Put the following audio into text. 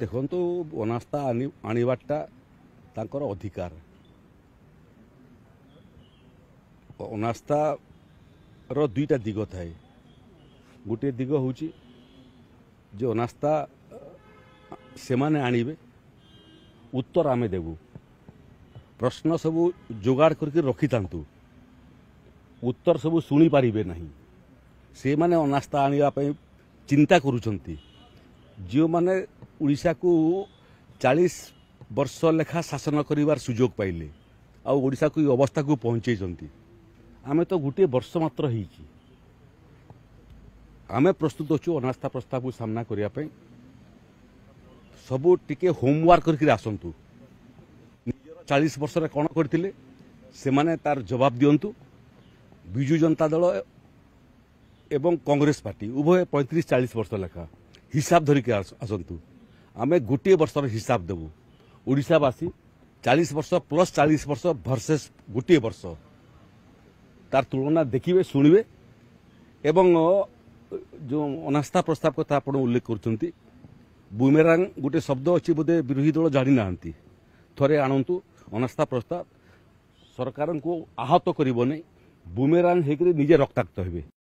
ଦେଖନ୍ତୁ ଅନାସ୍ଥା ଆଣିବାଟା ତାଙ୍କର ଅଧିକାର। ଅନାସ୍ଥାର ଦୁଇଟା ଦିଗ ଥାଏ। ଗୋଟିଏ ଦିଗ ହେଉଛି ଯେ ଅନାସ୍ଥା ସେମାନେ ଆଣିବେ, ଉତ୍ତର ଆମେ ଦେବୁ। ପ୍ରଶ୍ନ ସବୁ ଯୋଗାଡ଼ କରିକି ରଖିଥାନ୍ତୁ, ଉତ୍ତର ସବୁ ଶୁଣିପାରିବେ ନାହିଁ। ସେମାନେ ଅନାସ୍ଥା ଆଣିବା ପାଇଁ ଚିନ୍ତା କରୁଛନ୍ତି। ଯେଉଁମାନେ ଓଡ଼ିଶାକୁ 40 ବର୍ଷ ଲେଖା ଶାସନ କରିବାର ସୁଯୋଗ ପାଇଲେ ଆଉ ଓଡ଼ିଶାକୁ ଏ ଅବସ୍ଥାକୁ ପହଞ୍ଚାଇଛନ୍ତି, ଆମେ ତ ଗୋଟିଏ ବର୍ଷ ମାତ୍ର ହେଇଛି। ଆମେ ପ୍ରସ୍ତୁତ ଅଛୁ ଅନାସ୍ଥା ପ୍ରସ୍ତାବକୁ ସାମ୍ନା କରିବା ପାଇଁ। ସବୁ ଟିକେ ହୋମୱାର୍କ କରିକି ଆସନ୍ତୁ। ନିଜର 40 ବର୍ଷରେ କ'ଣ କରିଥିଲେ ସେମାନେ ତାର ଜବାବ ଦିଅନ୍ତୁ। ବିଜୁ ଜନତା ଦଳ ଏବଂ କଂଗ୍ରେସ ପାର୍ଟି ଉଭୟ 35-40 ବର୍ଷ ଲେଖା ହିସାବ ଧରିକି ଆସନ୍ତୁ। ଆମେ ଗୋଟିଏ ବର୍ଷର ହିସାବ ଦେବୁ। ଓଡ଼ିଶାବାସୀ 40 ବର୍ଷ ପ୍ଲସ୍ 40 ବର୍ଷ ଭର୍ସେସ୍ ଗୋଟିଏ ବର୍ଷ, ତାର ତୁଳନା ଦେଖିବେ, ଶୁଣିବେ। ଏବଂ ଯେଉଁ ଅନାସ୍ଥା ପ୍ରସ୍ତାବ କଥା ଆପଣ ଉଲ୍ଲେଖ କରୁଛନ୍ତି, ବୁମେରାଙ୍ଗ ଗୋଟେ ଶବ୍ଦ ଅଛି, ବୋଧେ ବିରୋଧୀ ଦଳ ଜାଣିନାହାନ୍ତି। ଥରେ ଆଣନ୍ତୁ ଅନାସ୍ଥା ପ୍ରସ୍ତାବ, ସରକାରଙ୍କୁ ଆହତ କରିବ ନାହିଁ, ବୁମେରାଙ୍ଗ ହେଇକରି ନିଜେ ରକ୍ତାକ୍ତ ହେବେ।